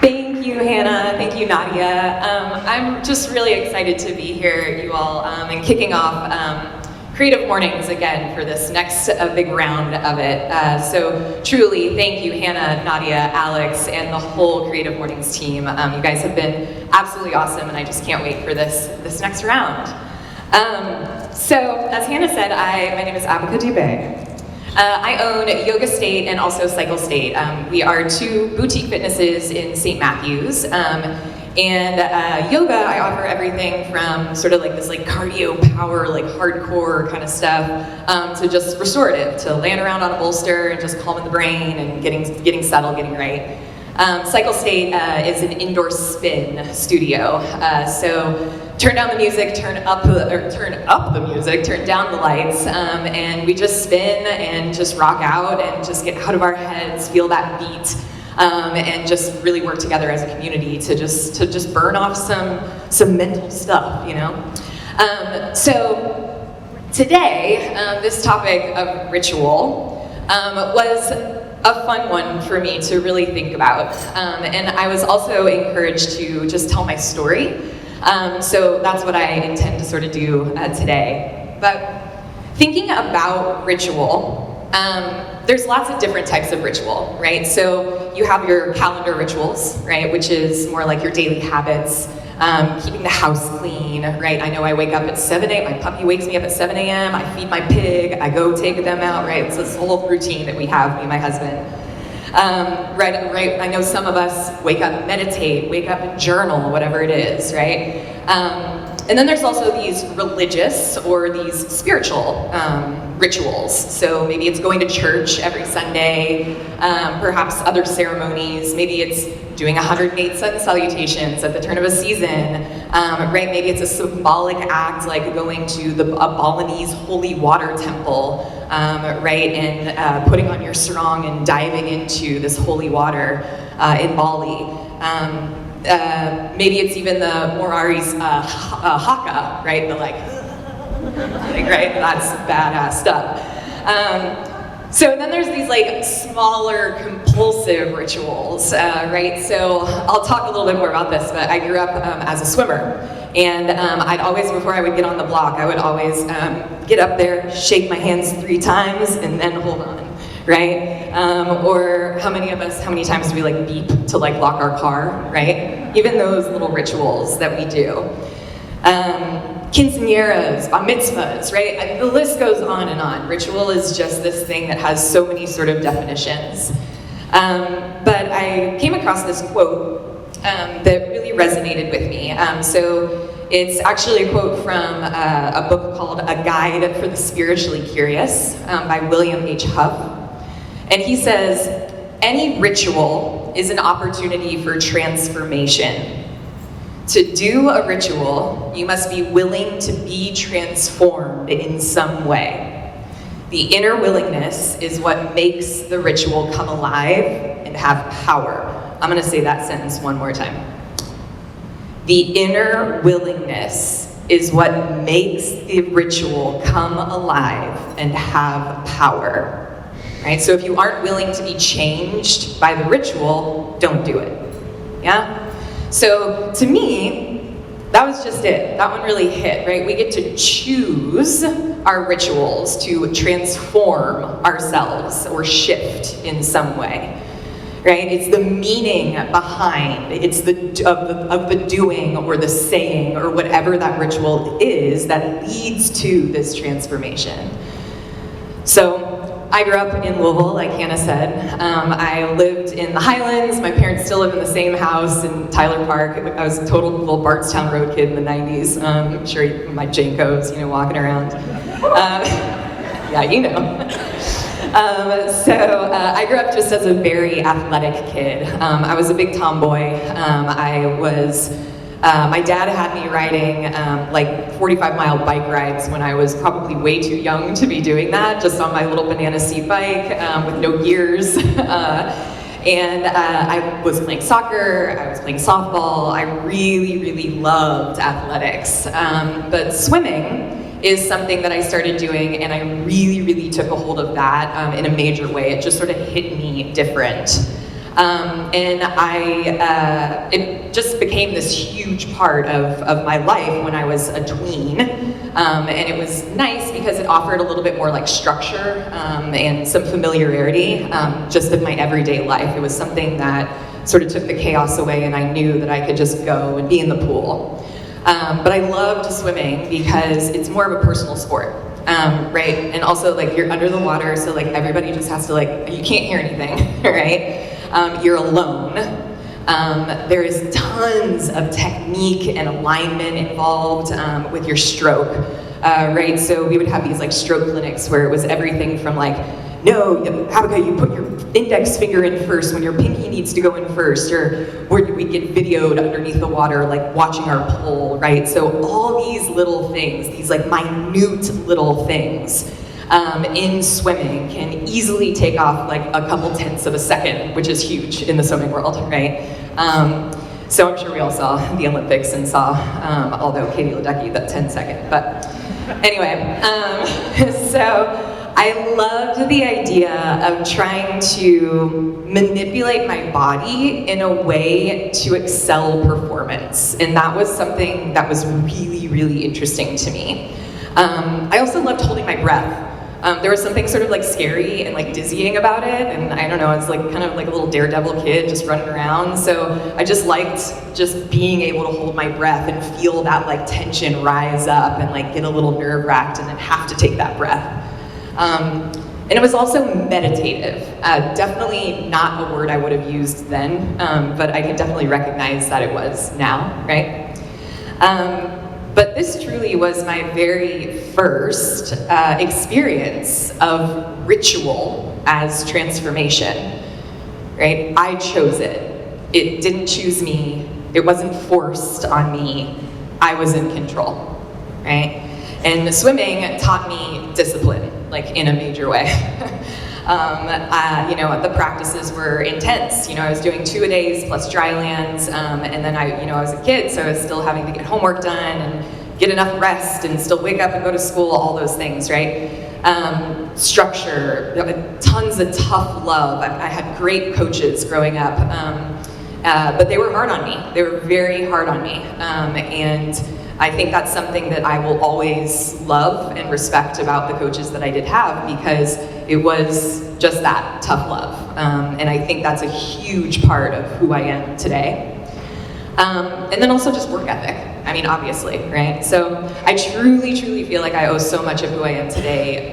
Thank you, Hannah. Thank you, Nadia. I'm just really excited to be here, you all, and kicking off Creative Mornings again for this next big round of it. So truly, thank you, Hannah, Nadia, Alex, and the whole Creative Mornings team. You guys have been absolutely awesome, and I just can't wait for this next round. So, as Hannah said, my name is Abica Dubay. I own Yoga State and also Cycle State. We are two boutique fitnesses in St. Matthews. And yoga, I offer everything from sort of like this like cardio power, like hardcore kind of stuff, to just restorative, to laying around on a bolster and just calming the brain and getting settled, getting right. Cycle State is an indoor spin studio. So turn down the music, turn up the music, turn down the lights, and we just spin and just rock out and just get out of our heads, feel that beat, and just really work together as a community to just burn off some mental stuff, you know. So today, this topic of ritual was a fun one for me to really think about, and I was also encouraged to just tell my story. So that's what I intend to sort of do today. But thinking about ritual, there's lots of different types of ritual, right? So you have your calendar rituals, right, which is more like your daily habits, keeping the house clean, right? I know I wake up at 7 a.m., my puppy wakes me up at 7 a.m., I feed my pig, I go take them out, right? It's this whole routine that we have, me and my husband. Right, I know some of us wake up, meditate, wake up and journal, whatever it is, right? And then there's also these religious or these spiritual rituals. So maybe it's going to church every Sunday, perhaps other ceremonies, maybe it's doing 108 sun salutations at the turn of a season, right? Maybe it's a symbolic act like going to a Balinese holy water temple, right? And putting on your sarong and diving into this holy water in Bali. Maybe it's even the Morari's haka, right? The like, right? That's badass stuff. So then there's these like smaller compulsive rituals, right? So I'll talk a little bit more about this, but I grew up as a swimmer. And I'd always, before I would get on the block, I would always get up there, shake my hands 3 times, and then hold on, right? Or how many times do we like beep to like lock our car, right? Even those little rituals that we do. Quinceañeras, bar mitzvahs, right? The list goes on and on. Ritual is just this thing that has so many sort of definitions. But I came across this quote that really resonated with me. So it's actually a quote from a book called A Guide for the Spiritually Curious by William H. Huff. And he says, any ritual is an opportunity for transformation. To do a ritual, you must be willing to be transformed in some way. The inner willingness is what makes the ritual come alive and have power. I'm going to say that sentence one more time. The inner willingness is what makes the ritual come alive and have power. Right? So if you aren't willing to be changed by the ritual, don't do it. Yeah? So to me, that was just it. That one really hit, right? We get to choose our rituals to transform ourselves or shift in some way, right? It's the meaning behind, it's of the doing or the saying or whatever that ritual is that leads to this transformation. So I grew up in Louisville, like Hannah said. I lived in the Highlands. My parents still live in the same house in Tyler Park. I was a total little Bardstown Road kid in the 90s. I'm sure my Jankos, walking around. Yeah, you know. So I grew up just as a very athletic kid. I was a big tomboy. My dad had me riding like 45-mile bike rides when I was probably way too young to be doing that, just on my little banana seat bike with no gears. And I was playing soccer, I was playing softball. I really, really loved athletics. But swimming is something that I started doing, and I really, really took a hold of that in a major way. It just sort of hit me different. And it just became this huge part of my life when I was a tween. And it was nice because it offered a little bit more like structure and some familiarity just in my everyday life. It was something that sort of took the chaos away, and I knew that I could just go and be in the pool. But I loved swimming because it's more of a personal sport, right? And also like you're under the water, so like everybody just has to like, you can't hear anything, right? You're alone. There is tons of technique and alignment involved with your stroke, right? So we would have these like stroke clinics where it was everything from like, no, Abica, you put your index finger in first when your pinky needs to go in first, or we get videoed underneath the water, like watching our pull, right? So all these little things, these like minute little things in swimming can easily take off like a couple tenths of a second, which is huge in the swimming world, right? So I'm sure we all saw the Olympics and saw, although Katie Ledecky, that 10-second, but anyway, so I loved the idea of trying to manipulate my body in a way to excel performance, and that was something that was really, really interesting to me. I also loved holding my breath. There was something sort of like scary and like dizzying about it, and I don't know, I was like kind of like a little daredevil kid just running around, so I just liked just being able to hold my breath and feel that like tension rise up and like get a little nerve-wracked and then have to take that breath. And it was also meditative. Definitely not a word I would have used then, but I can definitely recognize that it was now, right? But this truly was my very first experience of ritual as transformation, right? I chose it. It didn't choose me. It wasn't forced on me. I was in control, right? And swimming taught me discipline, like in a major way. You know, the practices were intense. You know, I was doing 2-a-days plus dry lands, and then I was a kid, so I was still having to get homework done and get enough rest and still wake up and go to school, all those things, right? Structure, tons of tough love. I had great coaches growing up, but they were hard on me. They were very hard on me, and I think that's something that I will always love and respect about the coaches that I did have, because it was just that, tough love. And I think that's a huge part of who I am today. And then also just work ethic. I mean, obviously, right? So I truly, truly feel like I owe so much of who I am today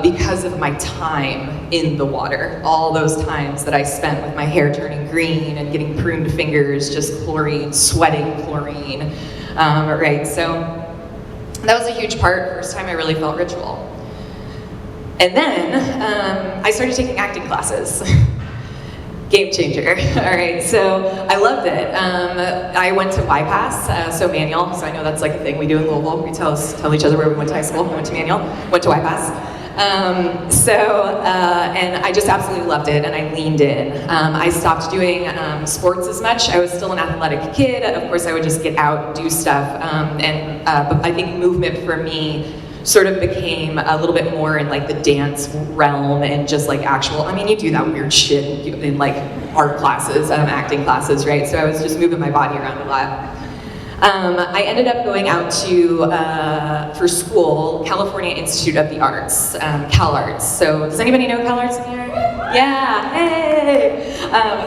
because of my time in the water. All those times that I spent with my hair turning green and getting pruned fingers, just chlorine, sweating chlorine. Right, so that was a huge part. First time I really felt ritual. And then I started taking acting classes. Game changer. All right, so I loved it. I went to YPass, so manual. So I know that's like a thing we do in Louisville. We tell each other where we went to high school. We went to manual, went to YPass. And I just absolutely loved it, and I leaned in. I stopped doing sports as much. I was still an athletic kid. Of course, I would just get out, do stuff. But I think movement for me sort of became a little bit more in like the dance realm and just like actual, I mean, you do that weird shit in like art classes, acting classes, right? So I was just moving my body around a lot. I ended up going out to, for school, California Institute of the Arts, CalArts. So does anybody know CalArts in here? Yeah, hey!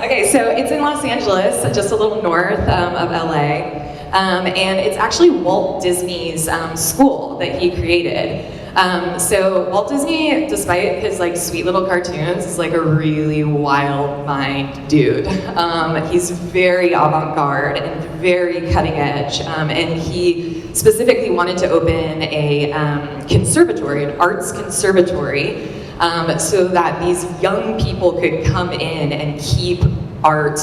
Okay, so it's in Los Angeles, just a little north of LA. And it's actually Walt Disney's school that he created. So Walt Disney, despite his like sweet little cartoons, is like a really wild mind dude. He's very avant-garde and very cutting edge, and he specifically wanted to open a conservatory, an arts conservatory, so that these young people could come in and keep art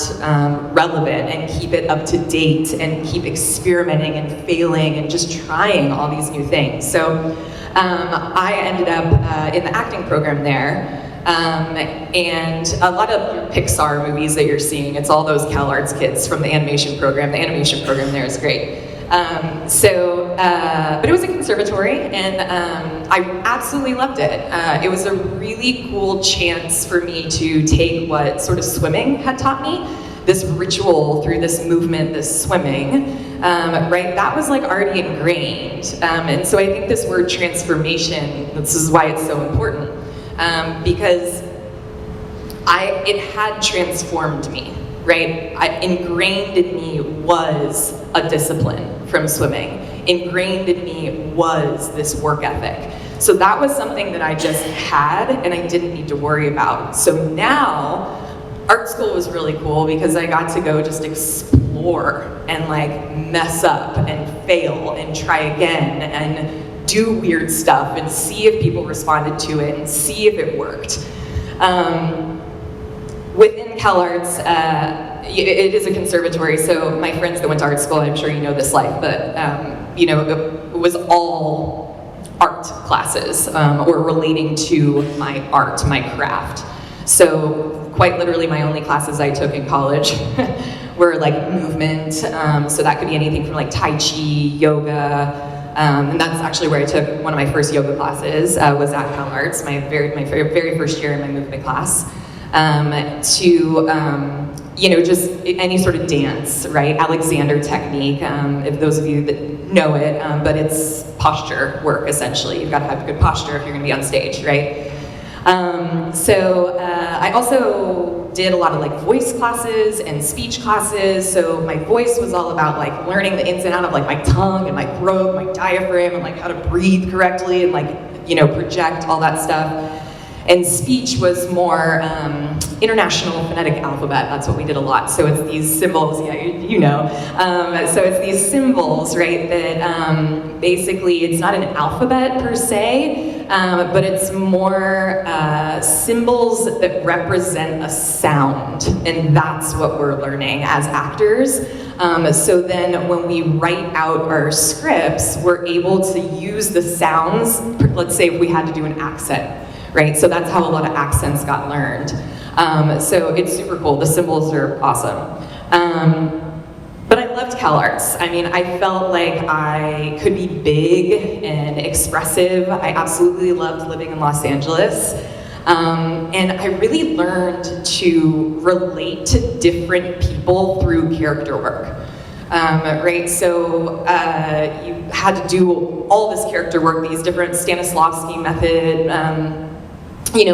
relevant and keep it up to date and keep experimenting and failing and just trying all these new things. So I ended up in the acting program there, and a lot of your Pixar movies that you're seeing, it's all those CalArts kids from the animation program. The animation program there is great. But it was a conservatory, and I absolutely loved it. It was a really cool chance for me to take what sort of swimming had taught me, this ritual through this movement, this swimming, right? That was like already ingrained. And so I think this word transformation, this is why it's so important, because it had transformed me, right? Ingrained in me was a discipline from swimming. Ingrained in me was this work ethic. So that was something that I just had and I didn't need to worry about. So now, art school was really cool because I got to go just explore and like mess up and fail and try again and do weird stuff and see if people responded to it and see if it worked. Within CalArts, it is a conservatory, so my friends that went to art school, I'm sure you know this life, but it was all art classes or relating to my art, my craft. So quite literally my only classes I took in college were like movement, so that could be anything from like Tai Chi, yoga, and that's actually where I took one of my first yoga classes, was at CalArts, my very first year in my movement class. Just any sort of dance, right? Alexander technique, if those of you that know it, but it's posture work, essentially. You've got to have good posture if you're going to be on stage, right? I also did a lot of like voice classes and speech classes, so my voice was all about like learning the ins and outs of like my tongue and my throat, my diaphragm, and like how to breathe correctly and like, project all that stuff. And speech was more international phonetic alphabet. That's what we did a lot. So it's these symbols, so it's these symbols, right, that basically it's not an alphabet per se, but it's more symbols that represent a sound. And that's what we're learning as actors. So then when we write out our scripts, we're able to use the sounds, let's say if we had to do an accent. Right, so that's how a lot of accents got learned. So it's super cool. The symbols are awesome. But I loved CalArts. I mean, I felt like I could be big and expressive. I absolutely loved living in Los Angeles. And I really learned to relate to different people through character work. Right, so you had to do all this character work, these different Stanislavski method,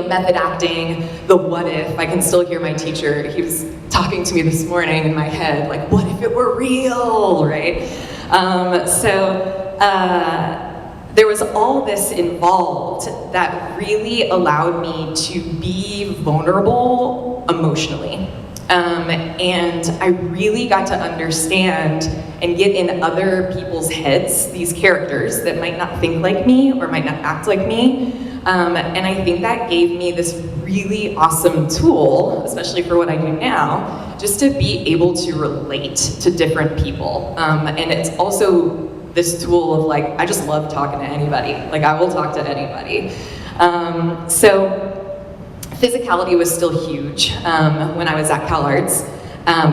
method acting, the what if. I can still hear my teacher, he was talking to me this morning in my head, like, what if it were real, right? There was all this involved that really allowed me to be vulnerable emotionally. And I really got to understand and get in other people's heads, these characters that might not think like me or might not act like me. And I think that gave me this really awesome tool, especially for what I do now, just to be able to relate to different people. And it's also this tool of like, I just love talking to anybody. Like I will talk to anybody. So physicality was still huge when I was at CalArts.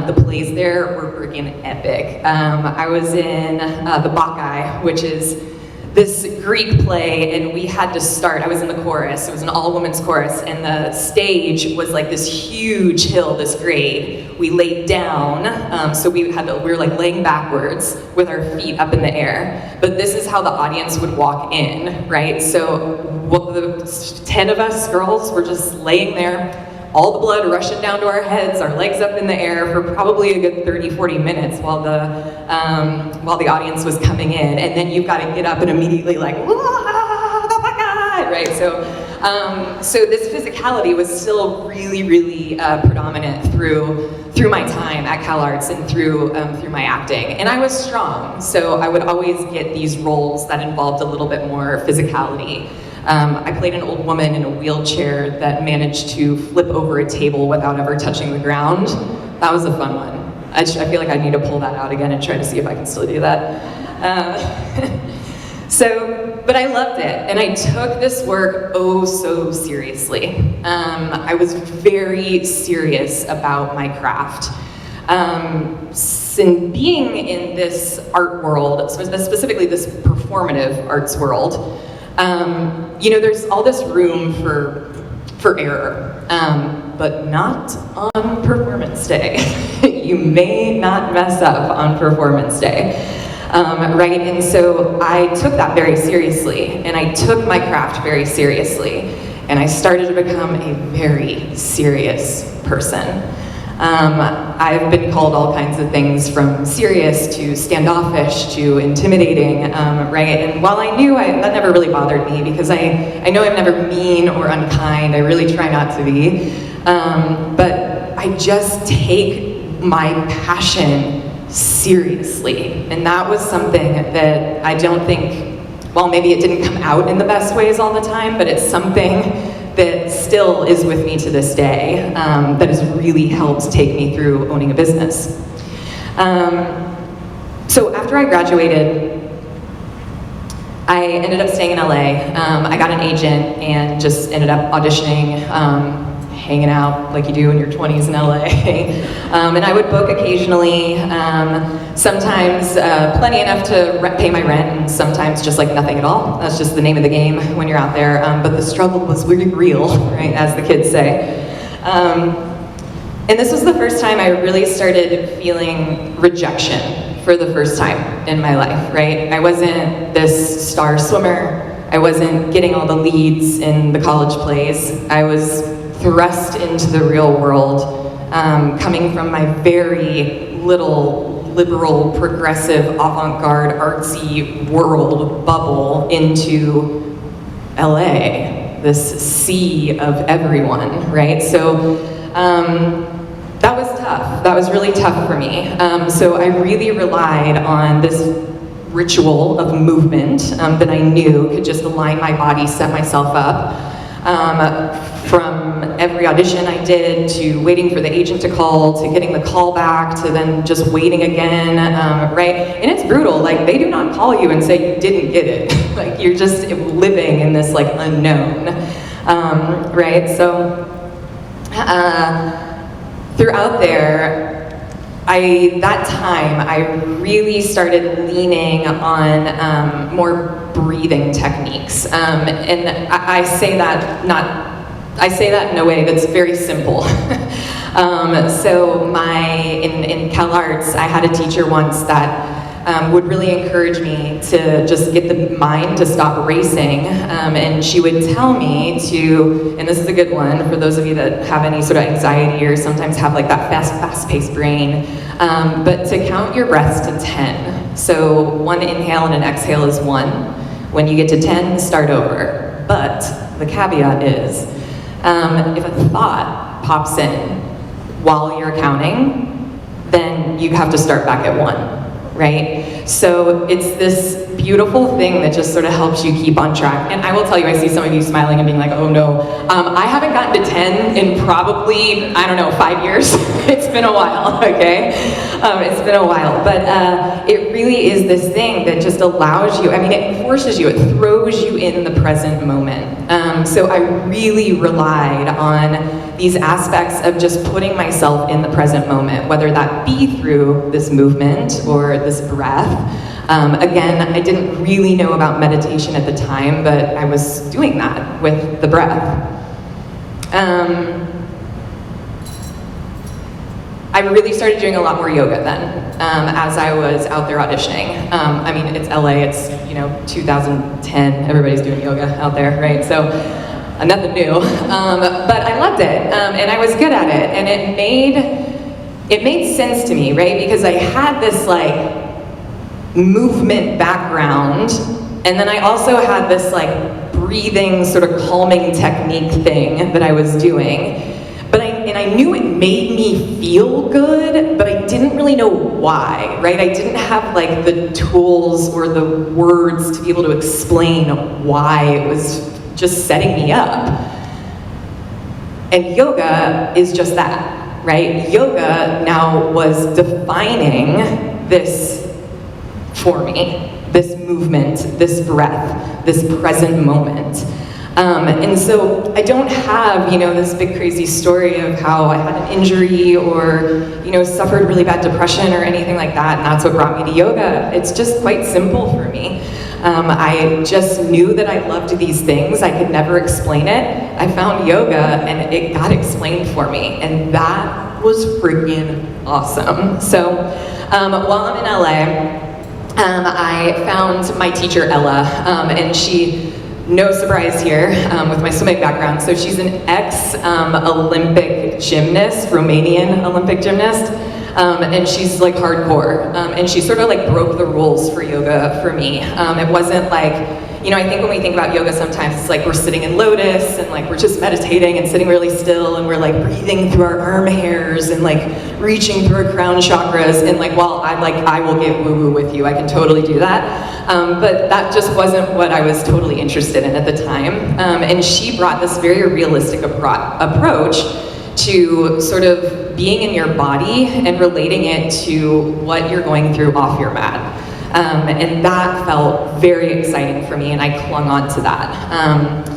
The plays there were freaking epic. I was in the Bacchae, which is this Greek play, and we had to start, I was in the chorus, it was an all-women's chorus, and the stage was like this huge hill, this grade. We laid down, so we were like laying backwards with our feet up in the air, but this is how the audience would walk in, right? So the 10 of us girls were just laying there, all the blood rushing down to our heads, our legs up in the air for probably a good 30-40 minutes while the audience was coming in, and then you've got to get up and immediately like, right? So this physicality was still really, really predominant through my time at CalArts and through my acting, and I was strong, so I would always get these roles that involved a little bit more physicality. I played an old woman in a wheelchair that managed to flip over a table without ever touching the ground. That was a fun one. I feel like I need to pull that out again and try to see if I can still do that. But I loved it, and I took this work oh so seriously. I was very serious about my craft. In being in this art world, specifically this performative arts world, there's all this room for error, but not on performance day. You may not mess up on performance day, right? And so I took that very seriously, and I took my craft very seriously, and I started to become a very serious person. I've been called all kinds of things, from serious to standoffish to intimidating, right? And while I knew that never really bothered me, because I know I'm never mean or unkind, I really try not to be, but I just take my passion seriously. And that was something that I don't think, well, maybe it didn't come out in the best ways all the time, but it's something that still is with me to this day, that has really helped take me through owning a business. So after I graduated, I ended up staying in LA. I got an agent and just ended up auditioning, hanging out like you do in your 20s in LA. And I would book occasionally, sometimes plenty enough to pay my rent, and sometimes just like nothing at all. That's just the name of the game when you're out there. But the struggle was really real, right, as the kids say. And this was the first time I really started feeling rejection for the first time in my life, right? I wasn't this star swimmer. I wasn't getting all the leads in the college plays. I was thrust into the real world, coming from my very little liberal, progressive, avant-garde, artsy world bubble into LA, this sea of everyone, right? So that was tough. That was really tough for me. So I really relied on this ritual of movement that I knew could just align my body, set myself up. From every audition I did, to waiting for the agent to call, to getting the call back, to then just waiting again, right? And it's brutal. Like, they do not call you and say you didn't get it. Like, you're just living in this like unknown, right? So throughout there, that time, I really started leaning on more breathing techniques, and I say that in a way that's very simple. So in CalArts, I had a teacher once that would really encourage me to just get the mind to stop racing, and she would tell me to, and this is a good one for those of you that have any sort of anxiety or sometimes have like that fast-paced brain, but to count your breaths to 10. So one inhale and an exhale is 1. When you get to 10, start over. But the caveat is, if a thought pops in while you're counting, then you have to start back at 1, right? So it's this beautiful thing that just sort of helps you keep on track. And I will tell you, I see some of you smiling and being like, oh no. I haven't gotten to 10 in probably, I don't know, 5 years. It's been a while, okay? It's been a while, but it really is this thing that just allows you, I mean, it forces you, it throws you in the present moment. So I really relied on these aspects of just putting myself in the present moment, whether that be through this movement or this breath. Again, I didn't really know about meditation at the time, but I was doing that with the breath. I really started doing a lot more yoga then, as I was out there auditioning. I mean, it's LA, it's 2010, everybody's doing yoga out there, right? So nothing new, but I loved it, and I was good at it, and it made sense to me, right? Because I had this like movement background, and then I also had this like breathing sort of calming technique thing that I was doing, and I knew it made me feel good, but I didn't really know why, right? I didn't have like the tools or the words to be able to explain why it was just setting me up. And yoga is just that, right? Yoga now was defining this for me, this movement, this breath, this present moment. And so I don't have, this big crazy story of how I had an injury or, suffered really bad depression or anything like that, and that's what brought me to yoga. It's just quite simple for me. I just knew that I loved these things. I could never explain it. I found yoga and it got explained for me, and that was freaking awesome. So while I'm in LA, I found my teacher Ella, and she, no surprise here, with my swimming background, so she's an ex-Olympic gymnast, Romanian Olympic gymnast, and she's like hardcore, and she sort of like broke the rules for yoga for me. It wasn't like, I think when we think about yoga sometimes it's like we're sitting in lotus and like we're just meditating and sitting really still and we're like breathing through our arm hairs and like reaching through our crown chakras, and like while I will get woo-woo with you, I can totally do that. But that just wasn't what I was totally interested in at the time. And she brought this very realistic approach to sort of being in your body and relating it to what you're going through off your mat. And that felt very exciting for me, and I clung on to that.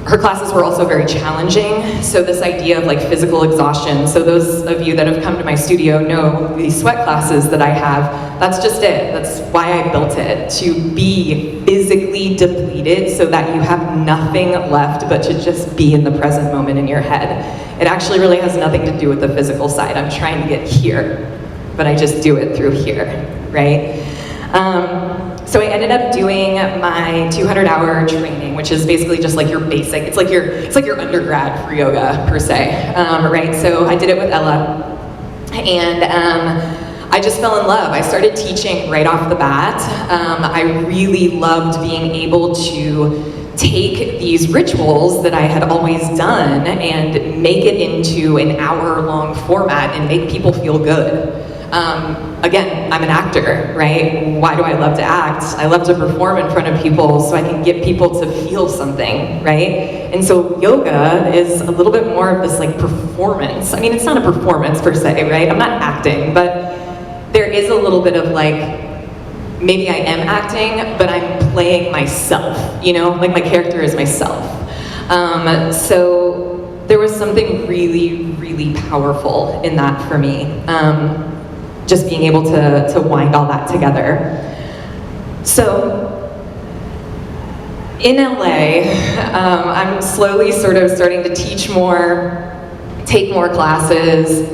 Her classes were also very challenging, so this idea of like physical exhaustion, so those of you that have come to my studio know these sweat classes that I have, that's just it. That's why I built it, to be physically depleted so that you have nothing left but to just be in the present moment in your head. It actually really has nothing to do with the physical side. I'm trying to get here, but I just do it through here, right? So I ended up doing my 200-hour training, which is basically just like your basic. It's like your undergrad for yoga per se, right? So I did it with Ella, and I just fell in love. I started teaching right off the bat. I really loved being able to take these rituals that I had always done and make it into an hour-long format and make people feel good. Again, I'm an actor, right? Why do I love to act? I love to perform in front of people so I can get people to feel something, right? And so yoga is a little bit more of this like performance. I mean, it's not a performance per se, right? I'm not acting, but there is a little bit of like, maybe I am acting, but I'm playing myself, like my character is myself. So there was something really, really powerful in that for me. Just being able to wind all that together. So in LA, I'm slowly sort of starting to teach more, take more classes.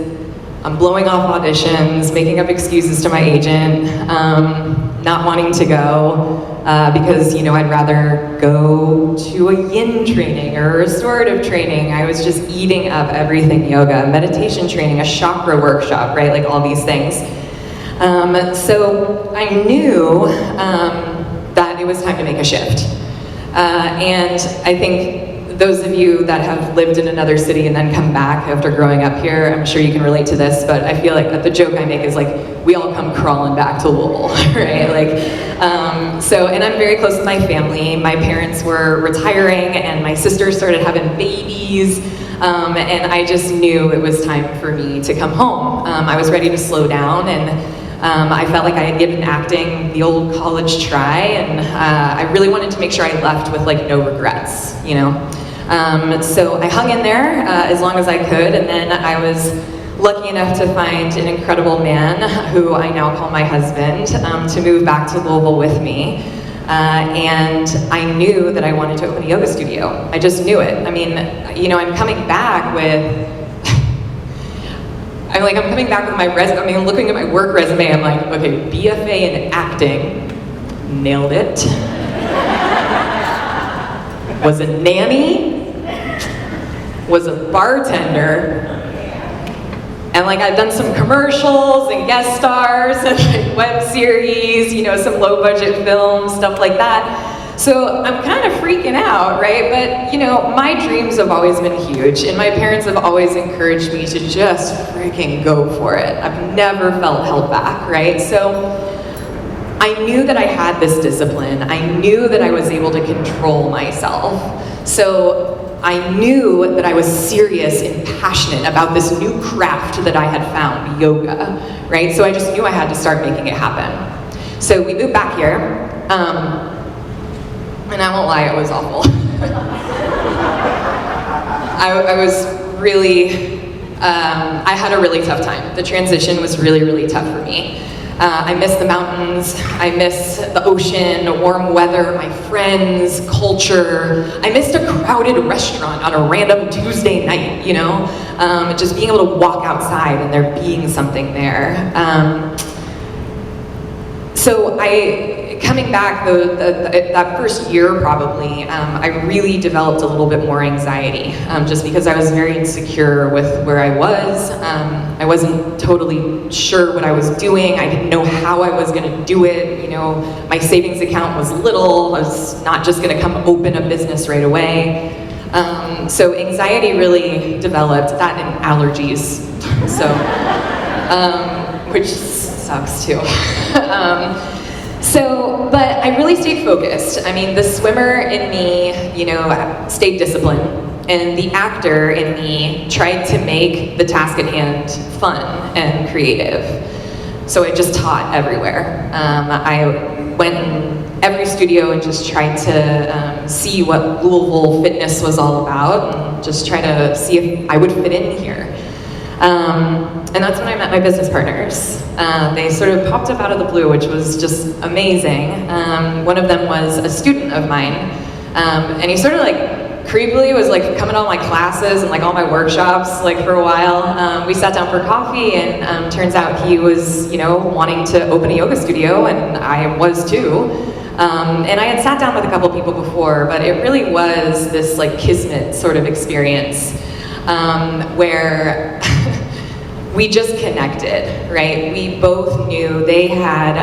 I'm blowing off auditions, making up excuses to my agent, not wanting to go because I'd rather go to a yin training or a restorative training. I was just eating up everything yoga, meditation training, a chakra workshop, right? Like all these things. So I knew that it was time to make a shift. And I think those of you that have lived in another city and then come back after growing up here, I'm sure you can relate to this, but I feel like the joke I make is like, we all come crawling back to Louisville, right? And I'm very close with my family. My parents were retiring and my sister started having babies, and I just knew it was time for me to come home. I was ready to slow down, and I felt like I had given acting the old college try, and I really wanted to make sure I left with like no regrets, So I hung in there as long as I could, and then I was lucky enough to find an incredible man who I now call my husband to move back to Louisville with me. And I knew that I wanted to open a yoga studio. I just knew it. I mean, I'm coming back with I'm coming back with my resume. I mean, looking at my work resume, I'm like, okay, BFA in acting, nailed it. Was a nanny, was a bartender, and I've done some commercials and guest stars and web series, some low budget films, stuff like that. So I'm kind of freaking out, right? But my dreams have always been huge, and my parents have always encouraged me to just freaking go for it. I've never felt held back, right? So I knew that I had this discipline. I knew that I was able to control myself. So I knew that I was serious and passionate about this new craft that I had found, yoga, right? So I just knew I had to start making it happen. So we moved back here. And I won't lie, it was awful. I was really, I had a really tough time. The transition was really, really tough for me. I miss the mountains, I miss the ocean, warm weather, my friends, culture. I missed a crowded restaurant on a random Tuesday night, you know? Just being able to walk outside and there being something there. So coming back that first year probably, I really developed a little bit more anxiety, just because I was very insecure with where I was. I wasn't totally sure what I was doing. I didn't know how I was gonna do it. You know, my savings account was little. I was not just gonna come open a business right away. So anxiety really developed, that and allergies, so, which sucks too. But I really stayed focused. I mean, the swimmer in me, you know, stayed disciplined, and the actor in me tried to make the task at hand fun and creative. So I just taught everywhere. I went in every studio and just tried to see what Louisville fitness was all about, and just try to see if I would fit in here. And that's when I met my business partners. They sort of popped up out of the blue, which was just amazing. One of them was a student of mine, and he sort of like creepily was like coming to all my classes and like all my workshops like for a while. We sat down for coffee, and turns out he was, you know, wanting to open a yoga studio, and I was too. And I had sat down with a couple people before, but it really was this like kismet sort of experience, where we just connected, right? We both knew they had,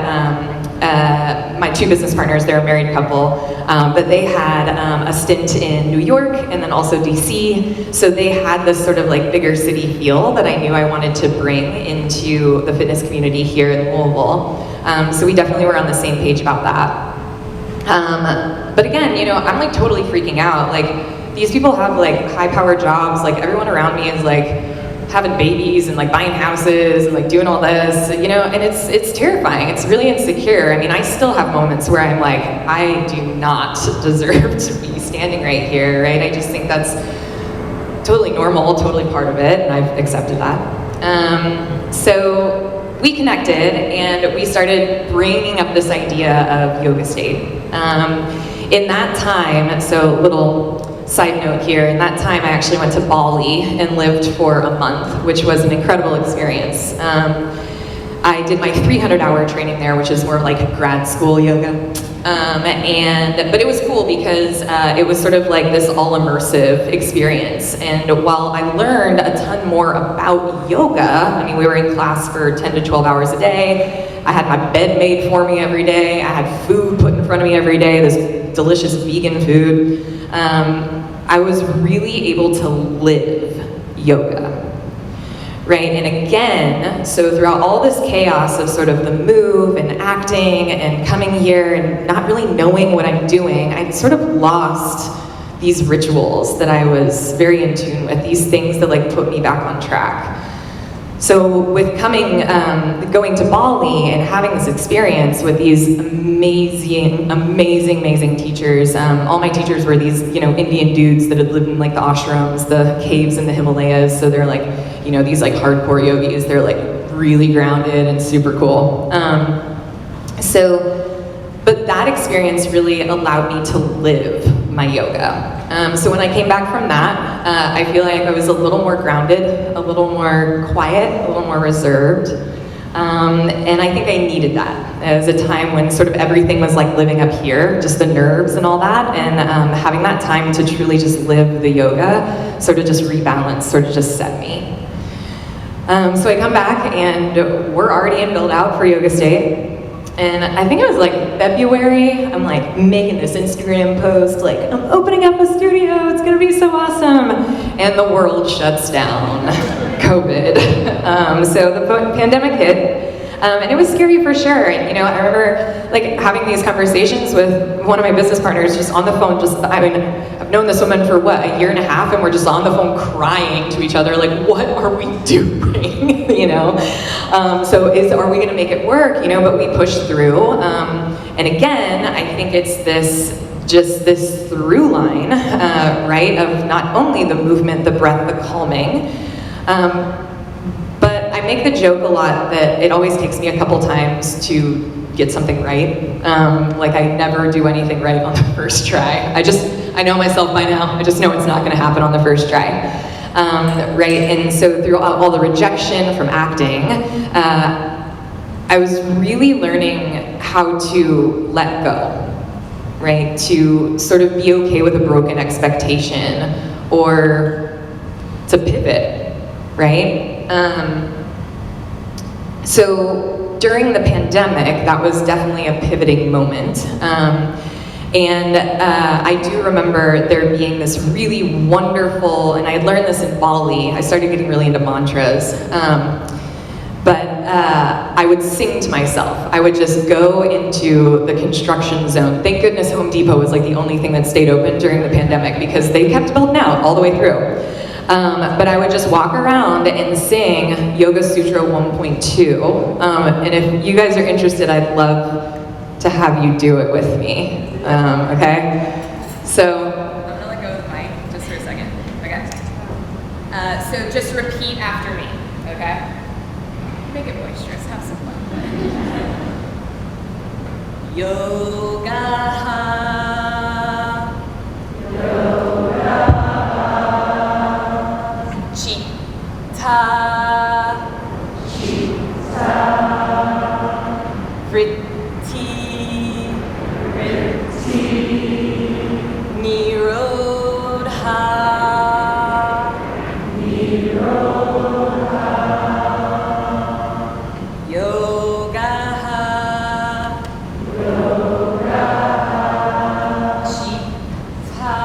my two business partners, they're a married couple, but they had a stint in New York and then also DC, so they had this sort of like bigger city feel that I knew I wanted to bring into the fitness community here in Louisville. So we definitely were on the same page about that. But again, you know, I'm like totally freaking out. Like, these people have like high-powered jobs, like everyone around me is like having babies and like buying houses and like doing all this, you know, and it's terrifying. It's really insecure. I mean, I still have moments where I'm like, I do not deserve to be standing right here, right? I just think that's totally normal, totally part of it, and I've accepted that. So we connected and we started bringing up this idea of Yoga State. In that time, so little side note here, in that time I actually went to Bali and lived for a month, which was an incredible experience. I did my 300-hour training there, which is more like grad school yoga. But it was cool because it was sort of like this all-immersive experience. And while I learned a ton more about yoga, I mean, we were in class for 10 to 12 hours a day. I had my bed made for me every day. I had food put in front of me every day, this delicious vegan food. I was really able to live yoga, right? And again, so throughout all this chaos of sort of the move and acting and coming here and not really knowing what I'm doing, I sort of lost these rituals that I was very in tune with, these things that like put me back on track. So with going to Bali and having this experience with these amazing teachers, all my teachers were these, you know, Indian dudes that had lived in like the ashrams, the caves in the Himalayas, so they're like, you know, these like hardcore yogis, they're like really grounded and super cool. But that experience really allowed me to live my yoga. So when I came back from that, I feel like I was a little more grounded, a little more quiet, a little more reserved. And I think I needed that. It was a time when sort of everything was like living up here, just the nerves and all that, and having that time to truly just live the yoga sort of just rebalanced, sort of just set me. So I come back and we're already in build out for Yoga State. And I think it was like February, I'm like making this Instagram post, like, I'm opening up a studio, it's gonna be so awesome. And the world shuts down, COVID. So the pandemic hit, and it was scary for sure. And you know, I remember like having these conversations with one of my business partners just on the phone, I mean, I've known this woman for what, a year and a half, and we're just on the phone crying to each other, like, what are we doing, you know? Are we gonna make it work, you know? But we pushed through, and again, I think it's this just this through line, right, of not only the movement, the breath, the calming, but I make the joke a lot that it always takes me a couple times to get something right. Like I never do anything right on the first try. I know myself by now. I just know it's not gonna happen on the first try. Right, and so through all the rejection from acting, I was really learning how to let go, right? To sort of be okay with a broken expectation or to pivot, right? So during the pandemic, that was definitely a pivoting moment. And I do remember there being this really wonderful, and I had learned this in Bali, I started getting really into mantras, but I would sing to myself. I would just go into the construction zone. Thank goodness Home Depot was like the only thing that stayed open during the pandemic because they kept building out all the way through. But I would just walk around and sing Yoga Sutra 1.2. And if you guys are interested, I'd love to have you do it with me. Okay? So. I'm gonna let go of the mic just for a second. Okay. So just repeat after me. Okay? Make it boisterous. Have some fun. Yoga. Chitta. Vritti. Nirodha. Yoga. Chitta.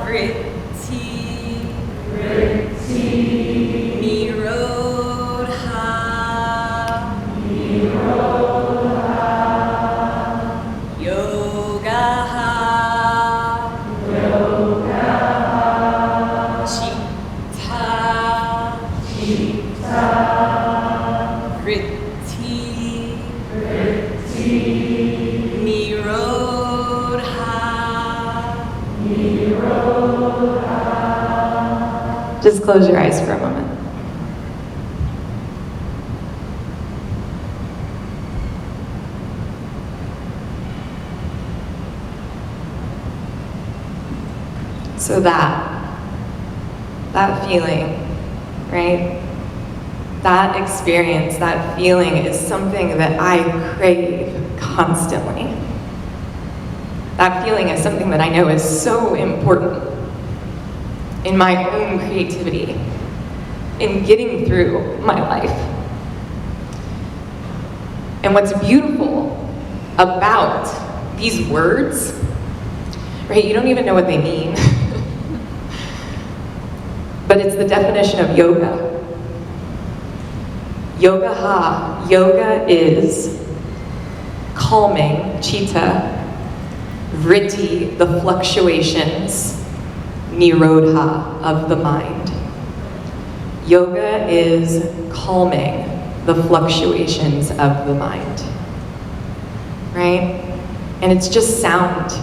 Vritti. Nirodha. Yoga. Chitta. Vritti. Nirodha. Just close your eyes for a moment. So that feeling, right? That experience, that feeling is something that I crave constantly. That feeling is something that I know is so important in my own creativity, in getting through my life. And what's beautiful about these words, right, you don't even know what they mean, but it's the definition of yoga. Yoga-ha, yoga is calming, chitta, vritti, the fluctuations, nirodha, of the mind. Yoga is calming the fluctuations of the mind, right? And it's just sound,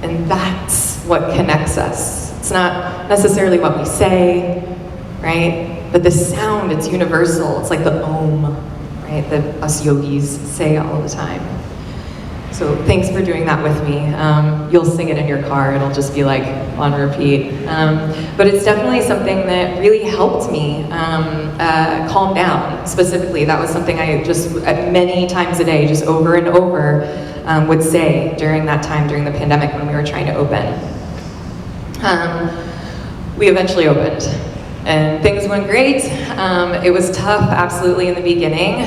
and that's what connects us. It's not necessarily what we say, right? But the sound, it's universal. It's like the Om, right, that us yogis say all the time. So thanks for doing that with me. You'll sing it in your car. It'll just be like on repeat. But it's definitely something that really helped me calm down. Specifically, that was something I just many times a day, just over and over, would say during that time, during the pandemic when we were trying to open. We eventually opened, and things went great. It was tough, absolutely, in the beginning.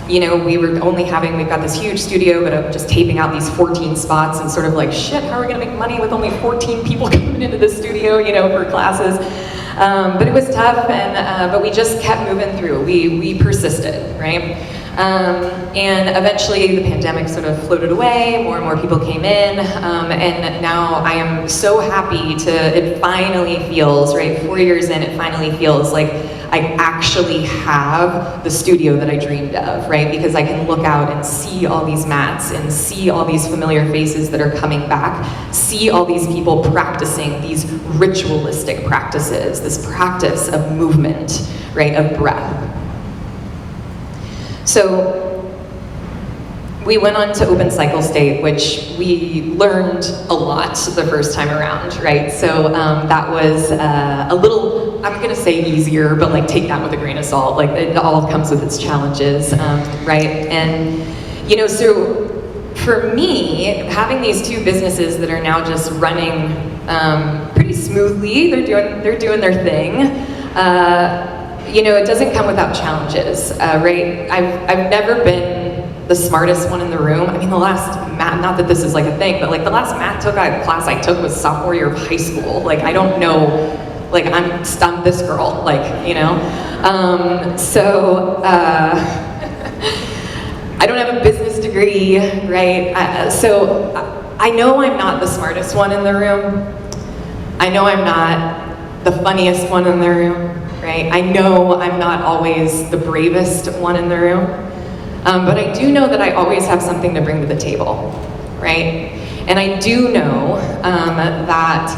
You know, we've got this huge studio, but I'm just taping out these 14 spots and sort of like, shit, how are we gonna make money with only 14 people coming into the studio, you know, for classes? But it was tough, but we just kept moving through. We persisted, right? And eventually the pandemic sort of floated away, more and more people came in, and now I am so happy it finally feels, right, 4 years in, it finally feels like I actually have the studio that I dreamed of, right? Because I can look out and see all these mats and see all these familiar faces that are coming back, see all these people practicing these ritualistic practices, this practice of movement, right, of breath. So we went on to open cycle state, which we learned a lot the first time around, right? So that was a little, I'm gonna say easier, but like take that with a grain of salt. Like it all comes with its challenges, right? And you know, so for me, having these two businesses that are now just running pretty smoothly, they're doing their thing. You know, it doesn't come without challenges, right? I've never been the smartest one in the room. I mean, the last math, not that this is like a thing, but like the last math class I took was sophomore year of high school. Like, I don't know, like I'm this girl, like, you know? I don't have a business degree, right? So I know I'm not the smartest one in the room. I know I'm not the funniest one in the room, right? I know I'm not always the bravest one in the room. But I do know that I always have something to bring to the table, right? And I do know that,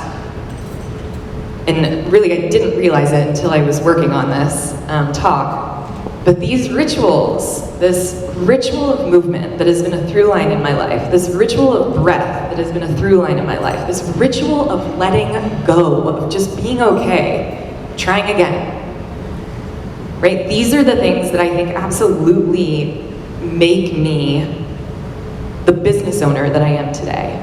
and really I didn't realize it until I was working on this talk, but these rituals, this ritual of movement that has been a through line in my life, this ritual of breath that has been a through line in my life, this ritual of letting go, of just being okay, trying again, right? These are the things that I think absolutely make me the business owner that I am today.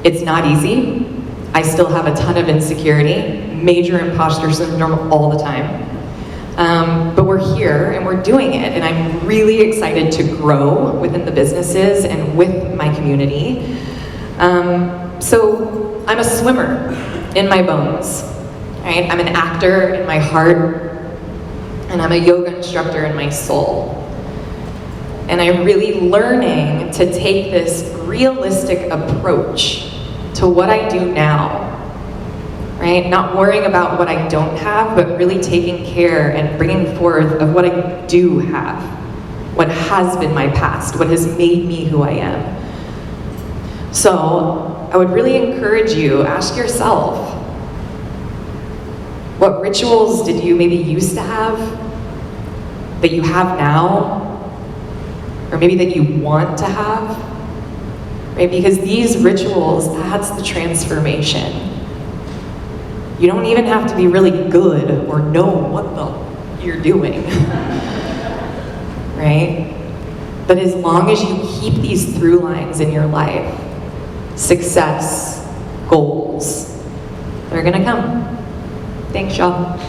It's not easy. I still have a ton of insecurity, major imposter syndrome all the time. But we're here and we're doing it, and I'm really excited to grow within the businesses and with my community. So I'm a swimmer in my bones, right? I'm an actor in my heart, and I'm a yoga instructor in my soul. And I'm really learning to take this realistic approach to what I do now, right? Not worrying about what I don't have, but really taking care and bringing forth of what I do have, what has been my past, what has made me who I am. So I would really encourage you, ask yourself, what rituals did you maybe used to have that you have now? Or maybe that you want to have, right? Because these rituals, that's the transformation. You don't even have to be really good or know what the you're doing, right? But as long as you keep these through lines in your life, success, goals, they're gonna come. Thanks, y'all.